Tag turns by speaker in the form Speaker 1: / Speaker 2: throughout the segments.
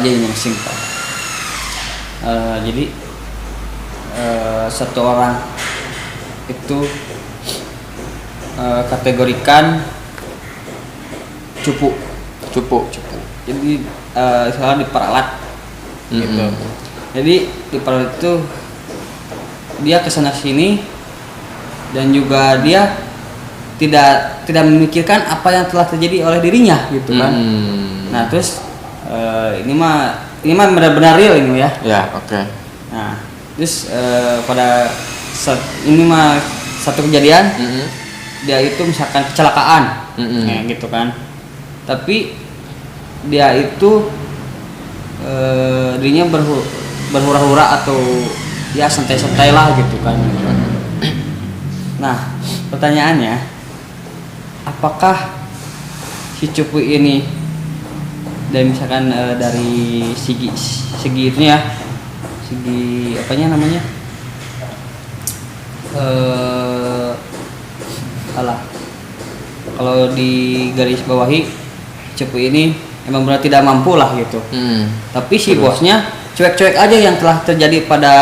Speaker 1: aja ini yang simpel. Jadi satu orang itu kategorikan cupu. Jadi salah diperalat gitu. Jadi diperalat itu dia kesana sini dan juga dia tidak memikirkan apa yang telah terjadi oleh dirinya gitu kan. Nah terus ini mah benar-benar real ini ya.
Speaker 2: Ya oke.
Speaker 1: Nah terus pada saat ini mah satu kejadian dia itu misalkan kecelakaan gitu kan. Tapi dia itu dirinya berhura-hura atau ya santai-santai lah gitu kan. Nah pertanyaannya, apakah si cupu ini dan misalkan dari segi ini ya, segi apanya namanya, kalau di garis bawahi cupu ini emang benar tidak mampu lah gitu. Tapi si bosnya cuek-cuek aja yang telah terjadi pada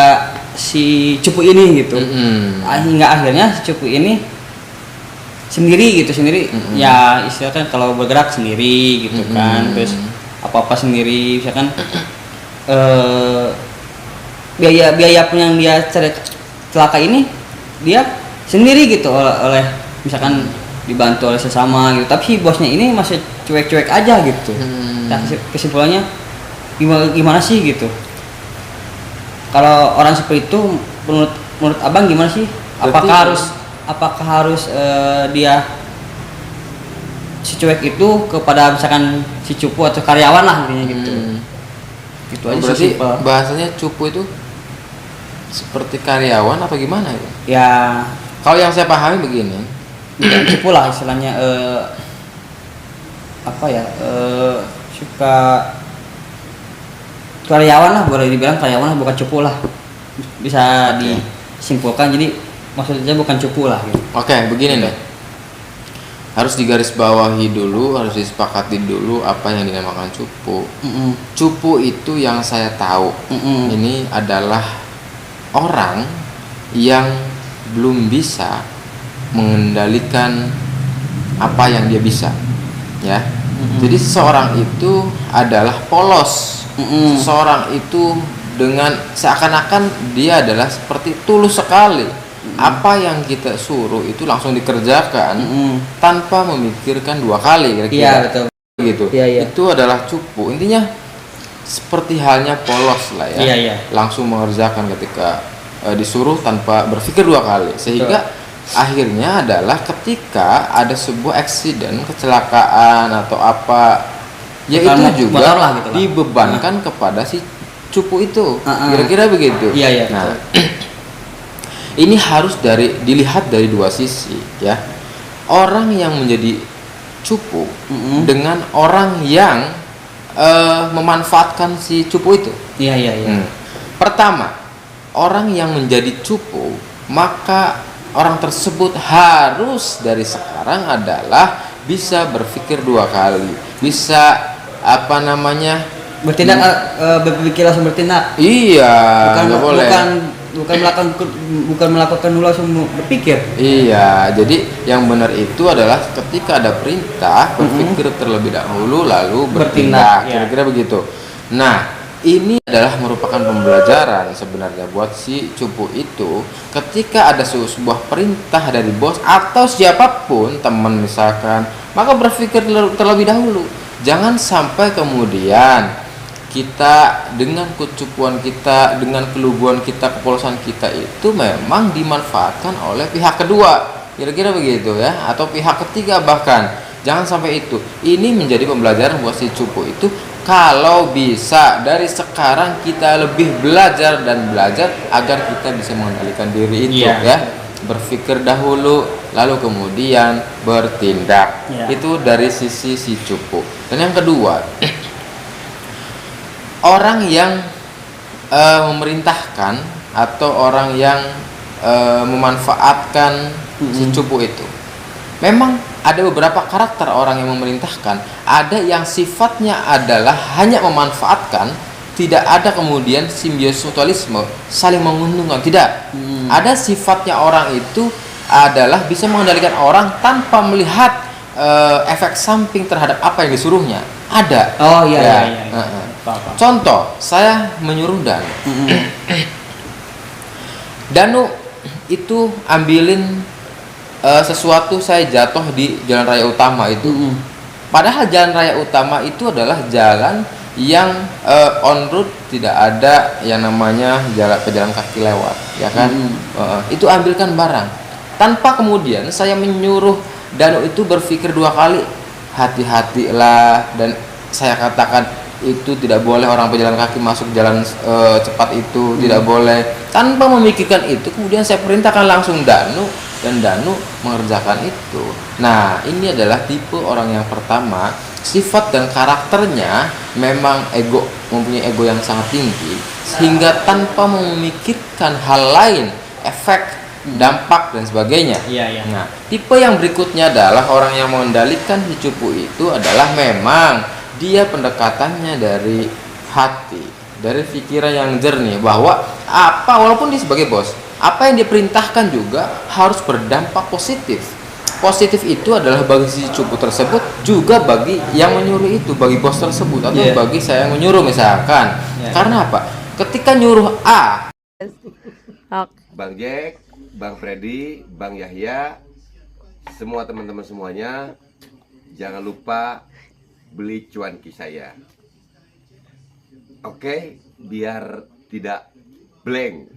Speaker 1: si cupu ini gitu. Hingga akhirnya si cupu ini sendiri ya istilahnya kalau bergerak sendiri gitu kan, terus apa-apa sendiri, misalkan biaya pun yang dia celaka ini dia sendiri gitu oleh misalkan dibantu oleh sesama gitu, tapi si bosnya ini masih cuek-cuek aja gitu. Nah kesimpulannya gimana sih gitu? Kalau orang seperti itu menurut abang gimana sih? Apakah harus dia si cuek itu kepada misalkan si cupu atau karyawan lah intinya gitu. Gitu aja.
Speaker 2: Berarti bahasanya cupu itu seperti karyawan apa gimana ya?
Speaker 1: Ya
Speaker 2: kalau yang saya pahami begini,
Speaker 1: cupu lah istilahnya suka karyawan lah, boleh dibilang karyawan lah, bukan cupu lah, bisa disimpulkan. Jadi maksudnya bukan cupu lah gitu.
Speaker 2: Oke, begini nih, harus digarisbawahi dulu, harus disepakati dulu apa yang dinamakan cupu. Cupu itu yang saya tahu ini adalah orang yang belum bisa mengendalikan apa yang dia bisa, ya. Jadi seseorang itu adalah polos. Seseorang itu dengan seakan-akan dia adalah seperti tulus sekali. Apa yang kita suruh itu langsung dikerjakan tanpa memikirkan dua kali kira-kira.
Speaker 1: Iya, betul.
Speaker 2: Gitu.
Speaker 1: Iya.
Speaker 2: Itu adalah cupu. Intinya seperti halnya polos lah ya.
Speaker 1: Iya.
Speaker 2: Langsung mengerjakan ketika disuruh tanpa berpikir dua kali. Sehingga akhirnya adalah ketika ada sebuah accident, kecelakaan atau apa, ya itu juga lah, gitu dibebankan kepada si cupu itu. Kira-kira begitu.
Speaker 1: Iya.
Speaker 2: Nah, ini harus dilihat dari dua sisi ya. Orang yang menjadi cupu dengan orang yang memanfaatkan si cupu itu.
Speaker 1: Iya.
Speaker 2: Pertama, orang yang menjadi cupu, maka orang tersebut harus dari sekarang adalah bisa berpikir dua kali, bisa
Speaker 1: bertindak, berpikir langsung bertindak.
Speaker 2: Iya, nggak boleh.
Speaker 1: Bukan melakukan dulu langsung berpikir.
Speaker 2: Iya, jadi yang benar itu adalah ketika ada perintah berpikir terlebih dahulu lalu bertindak. Kira-kira begitu. Nah, ini adalah merupakan pembelajaran sebenarnya buat si cupu itu. Ketika ada sebuah perintah dari bos atau siapapun, teman misalkan, maka berpikir terlebih dahulu. Jangan sampai kemudian kita dengan kecupuan kita, dengan keluguan kita, kepolosan kita itu memang dimanfaatkan oleh pihak kedua, kira-kira begitu ya, atau pihak ketiga bahkan. Jangan sampai itu. Ini menjadi pembelajaran buat si cupu itu. Kalau bisa dari sekarang kita lebih belajar agar kita bisa mengendalikan diri itu ya. Berpikir dahulu lalu kemudian bertindak. Itu dari sisi si cupu. Dan yang kedua, orang yang memerintahkan atau orang yang memanfaatkan si cupu itu memang ada beberapa karakter orang yang memerintahkan, ada yang sifatnya adalah hanya memanfaatkan, tidak ada kemudian simbiosis mutualisme, saling menguntungkan, tidak. Ada sifatnya orang itu adalah bisa mengendalikan orang tanpa melihat efek samping terhadap apa yang disuruhnya. Ada.
Speaker 1: Oh iya,
Speaker 2: ya.
Speaker 1: iya, iya.
Speaker 2: Contoh, saya menyuruh Danu. Danu itu ambilin sesuatu, saya jatuh di jalan raya utama itu. Padahal jalan raya utama itu adalah jalan yang on road, tidak ada yang namanya pejalan kaki lewat, ya kan? Itu ambilkan barang. Tanpa kemudian saya menyuruh Danu itu berpikir 2 kali, hati-hatilah, dan saya katakan itu tidak boleh orang pejalan kaki masuk jalan cepat itu, tidak boleh. Tanpa memikirkan itu, kemudian saya perintahkan langsung Danu, dan Danu mengerjakan itu. Nah, ini adalah tipe orang yang pertama. Sifat dan karakternya memang mempunyai ego yang sangat tinggi, sehingga tanpa memikirkan hal lain, efek, dampak dan sebagainya. Nah, tipe yang berikutnya adalah orang yang mengendalikan si cupu itu adalah memang dia pendekatannya dari hati, dari pikiran yang jernih, bahwa walaupun dia sebagai bos, apa yang diperintahkan juga harus berdampak positif. Positif itu adalah bagi si cupu tersebut, juga bagi yang menyuruh itu, bagi bos tersebut, atau bagi saya yang menyuruh misalkan. Karena apa? Ketika nyuruh A,
Speaker 3: Bang Jack, Bang Freddy, Bang Yahya, semua teman-teman semuanya, jangan lupa beli cuanki saya. Oke, biar tidak blank.